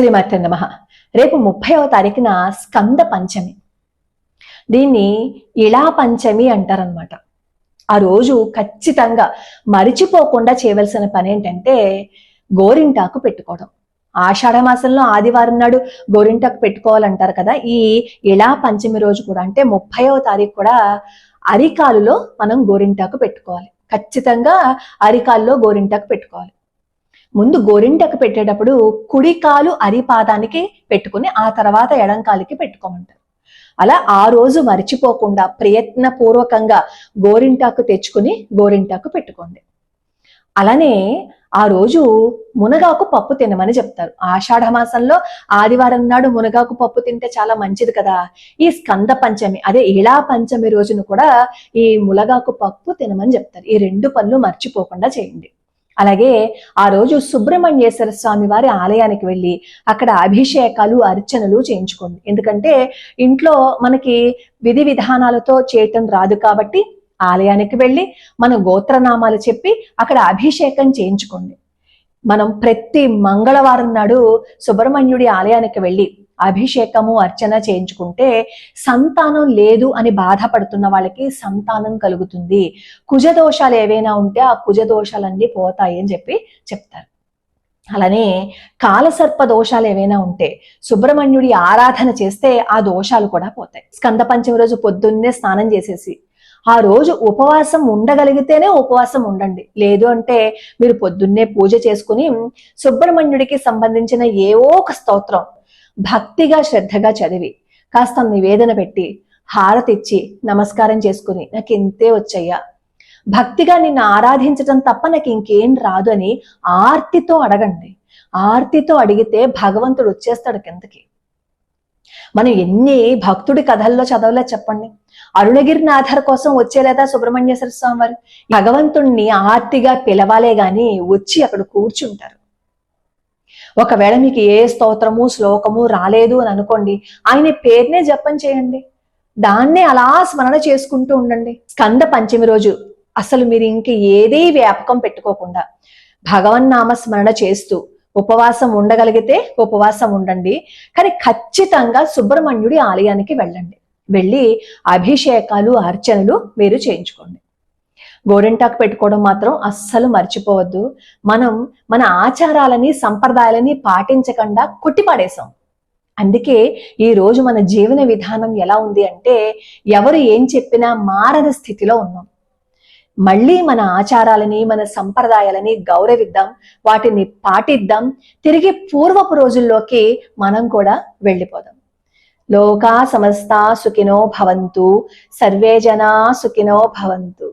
శ్రీమాత్రే నమః. రేపు 30వ తారీఖున స్కంద పంచమి. దీన్ని ఇలా పంచమి అంటారనమాట. ఆ రోజు ఖచ్చితంగా మరిచిపోకుండా చేయవలసిన పని ఏంటంటే గోరింటాకు పెట్టుకోవడం. ఆషాఢ మాసంలో ఆదివారం నాడు గోరింటాకు పెట్టుకోవాలంటారు కదా. ఈ ఇలా పంచమి రోజు కూడా అంటే 30వ తారీఖు కూడా అరికాలులో మనం గోరింటాకు పెట్టుకోవాలి. ఖచ్చితంగా అరికాల్లో గోరింటాకు పెట్టుకోవాలి. ముందు గోరింటకు పెట్టేటప్పుడు కుడికాలు అరిపాదానికి పెట్టుకుని ఆ తర్వాత ఎడంకాలికి పెట్టుకోమంటారు. అలా ఆ రోజు మర్చిపోకుండా ప్రయత్నపూర్వకంగా గోరింటాకు తెచ్చుకుని గోరింటాకు పెట్టుకోండి. అలానే ఆ రోజు మునగాకు పప్పు తినమని చెప్తారు. ఆషాఢ మాసంలో ఆదివారం నాడు మునగాకు పప్పు తింటే చాలా మంచిది కదా. ఈ స్కంద పంచమి అదే ఇలా పంచమి రోజును కూడా ఈ మునగాకు పప్పు తినమని చెప్తారు. ఈ రెండు పనులు మర్చిపోకుండా చేయండి. అలాగే ఆ రోజు సుబ్రహ్మణ్యేశ్వర స్వామి వారి ఆలయానికి వెళ్ళి అక్కడ అభిషేకాలు అర్చనలు చేయించుకోండి. ఎందుకంటే ఇంట్లో మనకి విధి విధానాలతో చేయటం రాదు కాబట్టి ఆలయానికి వెళ్ళి మన గోత్రనామాలు చెప్పి అక్కడ అభిషేకం చేయించుకోండి. మనం ప్రతి మంగళవారం నాడు సుబ్రహ్మణ్యుడి ఆలయానికి వెళ్ళి అభిషేకము అర్చన చేయించుకుంటే సంతానం లేదు అని బాధపడుతున్న వాళ్ళకి సంతానం కలుగుతుంది. కుజదోషాలు ఏవైనా ఉంటే ఆ కుజదోషాలన్నీ పోతాయి అని చెప్తారు. అలానే కాలసర్ప దోషాలు ఏవైనా ఉంటే సుబ్రహ్మణ్యుడి ఆరాధన చేస్తే ఆ దోషాలు కూడా పోతాయి. స్కంద పంచమి రోజు పొద్దున్నే స్నానం చేసేసి ఆ రోజు ఉపవాసం ఉండగలిగితేనే ఉపవాసం ఉండండి. లేదు అంటే మీరు పొద్దున్నే పూజ చేసుకుని సుబ్రహ్మణ్యుడికి సంబంధించిన ఏవో ఒక స్తోత్రం భక్తిగా శ్రద్ధగా చదివి కాస్త నివేదన పెట్టి హారతిచ్చి నమస్కారం చేసుకుని నాకు ఇంతే వచ్చయ్యా, భక్తిగా నిన్ను ఆరాధించటం తప్ప నాకు ఇంకేం రాదు అని ఆర్తితో అడగండి. ఆర్తితో అడిగితే భగవంతుడు వచ్చేస్తాడు కిందకి. మనం ఎన్ని భక్తుడి కథల్లో చదవలే చెప్పండి. అరుణగిరినాథర్ కోసం వచ్చేలేదా సుబ్రహ్మణ్యేశ్వర స్వామి వారు? భగవంతుణ్ణి ఆర్తిగా పిలవాలే గాని వచ్చి అక్కడ కూర్చుంటారు. ఒకవేళ మీకు ఏ స్తోత్రము శ్లోకము రాలేదు అని అనుకోండి, ఆయన పేరునే జపం చేయండి. దాన్నే అలా స్మరణ చేసుకుంటూ ఉండండి. స్కంద పంచమి రోజు అసలు మీరు ఇంక ఏదీ వ్యాపకం పెట్టుకోకుండా భగవన్నామ స్మరణ చేస్తూ ఉపవాసం ఉండగలిగితే ఉపవాసం ఉండండి. కానీ ఖచ్చితంగా సుబ్రహ్మణ్యుడి ఆలయానికి వెళ్ళండి. వెళ్ళి అభిషేకాలు అర్చనలు మీరు చేయించుకోండి. గోరింటాకు పెట్టుకోవడం మాత్రం అస్సలు మర్చిపోవద్దు. మనం మన ఆచారాలని సంప్రదాయాలని పాటించకుండా కొట్టిపాడేశాం. అందుకే ఈ రోజు మన జీవన విధానం ఎలా ఉంది అంటే ఎవరు ఏం చెప్పినా మారని స్థితిలో ఉన్నాం. మళ్ళీ మన ఆచారాలని మన సంప్రదాయాలని గౌరవిద్దాం, వాటిని పాటిద్దాం. తిరిగి పూర్వపు రోజుల్లోకి మనం కూడా వెళ్ళిపోదాం. లోకా సమస్తా సుఖినో భవంతు, సర్వే జనా సుఖినో భవంతు.